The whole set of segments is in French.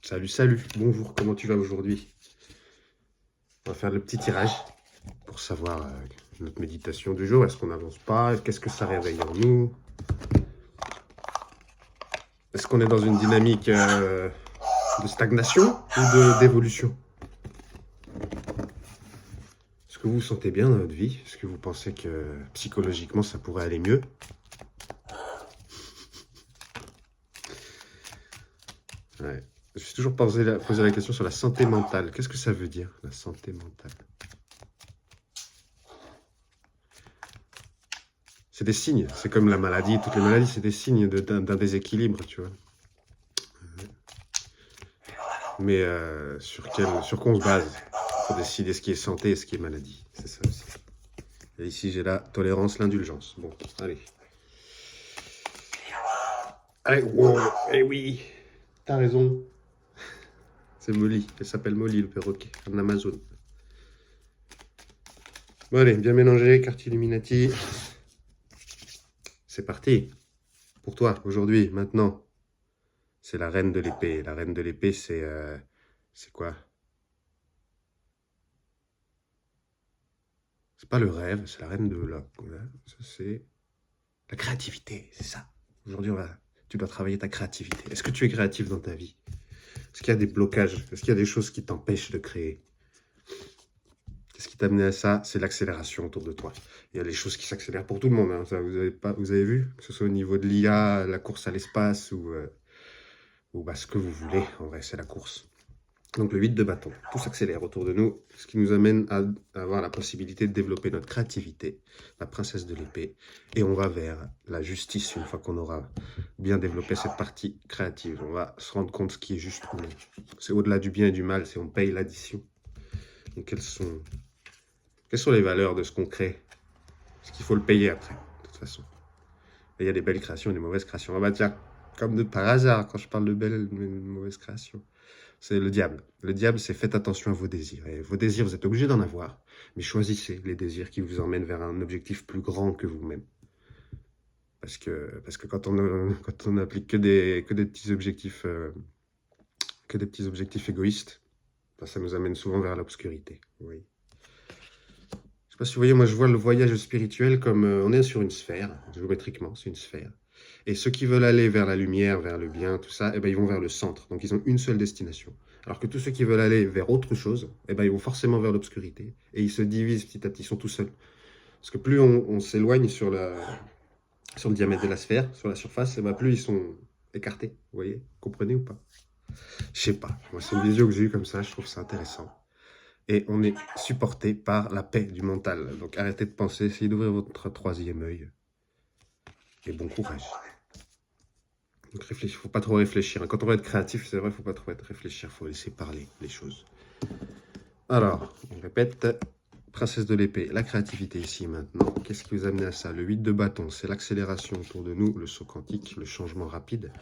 Salut, salut, bonjour, comment tu vas aujourd'hui? On va faire le petit tirage pour savoir notre méditation du jour. Est-ce qu'on n'avance pas? Qu'est-ce que ça réveille en nous? Est-ce qu'on est dans une dynamique de stagnation ou d'évolution? Est-ce que vous vous sentez bien dans votre vie? Est-ce que vous pensez que psychologiquement ça pourrait aller mieux? Ouais. Je me suis toujours posé la question sur la santé mentale. Qu'est-ce que ça veut dire, la santé mentale? C'est des signes, c'est comme la maladie, toutes les maladies, c'est des signes d'un déséquilibre, tu vois. Mais sur quoi on se base pour décider ce qui est santé et ce qui est maladie? C'est ça aussi. Et ici, j'ai la tolérance, l'indulgence. Bon, allez. Allez, wow, eh oui, t'as raison. C'est Molly, elle s'appelle Molly, le perroquet, en Amazon. Bon, allez, bien mélangé, carte Illuminati. C'est parti. Pour toi, aujourd'hui, maintenant, c'est la reine de l'épée. La reine de l'épée, c'est quoi? C'est pas le rêve, c'est la reine de la... Ça, c'est la créativité, c'est ça. Aujourd'hui, tu dois travailler ta créativité. Est-ce que tu es créatif dans ta vie? Est-ce qu'il y a des blocages? Est-ce qu'il y a des choses qui t'empêchent de créer? Qu'est-ce qui t'a amené à ça? C'est l'accélération autour de toi. Il y a des choses qui s'accélèrent pour tout le monde, hein. Ça, vous avez vu? Que ce soit au niveau de l'IA, la course à l'espace ou ce que vous voulez. En vrai, c'est la course. Donc le 8 de bâton, tout s'accélère autour de nous, ce qui nous amène à avoir la possibilité de développer notre créativité, la princesse de l'épée, et on va vers la justice une fois qu'on aura bien développé cette partie créative. On va se rendre compte ce qui est juste ou non. C'est au-delà du bien et du mal, c'est on paye l'addition. Donc quelles sont les valeurs de ce qu'on crée? Parce qu'il faut le payer après, de toute façon. Et il y a des belles créations et des mauvaises créations. Ah bah tiens, comme par hasard, quand je parle de belles et de mauvaises créations. C'est le diable. Le diable, c'est faites attention à vos désirs. Et vos désirs, vous êtes obligés d'en avoir, mais choisissez les désirs qui vous emmènent vers un objectif plus grand que vous-même. Parce que quand on n'applique que des petits objectifs, égoïstes, ben, ça nous amène souvent vers l'obscurité. Oui. Je sais pas si vous voyez, moi je vois le voyage spirituel comme on est sur une sphère, géométriquement, c'est une sphère. Et ceux qui veulent aller vers la lumière, vers le bien, tout ça, eh ben, ils vont vers le centre. Donc ils ont une seule destination. Alors que tous ceux qui veulent aller vers autre chose, eh ben, ils vont forcément vers l'obscurité. Et ils se divisent petit à petit, ils sont tout seuls. Parce que plus on s'éloigne sur le diamètre de la sphère, sur la surface, eh ben, plus ils sont écartés. Vous voyez? Comprenez ou pas? Je sais pas. Moi, c'est une vision que j'ai eue comme ça, je trouve ça intéressant. Et on est supporté par la paix du mental. Donc arrêtez de penser, essayez d'ouvrir votre troisième œil. Et bon courage. Donc il ne faut pas trop réfléchir. Quand on va être créatif, c'est vrai, il ne faut pas trop réfléchir, il faut laisser parler les choses. Alors, on répète, princesse de l'épée, la créativité ici maintenant. Qu'est-ce qui vous amène à ça? Le 8 de bâton, c'est l'accélération autour de nous, le saut quantique, le changement rapide.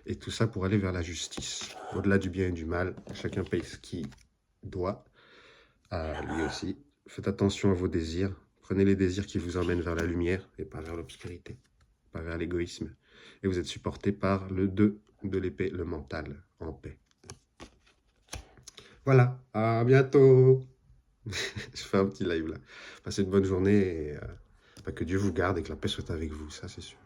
Et tout ça pour aller vers la justice. Au-delà du bien et du mal, chacun paye ce qu'il doit, à lui aussi. Faites attention à vos désirs. Prenez les désirs qui vous emmènent vers la lumière et pas vers l'obscurité, pas vers l'égoïsme. Et vous êtes supporté par le 2 de l'épée, le mental, en paix. Voilà, à bientôt. Je fais un petit live là. Passez une bonne journée et que Dieu vous garde et que la paix soit avec vous, ça c'est sûr.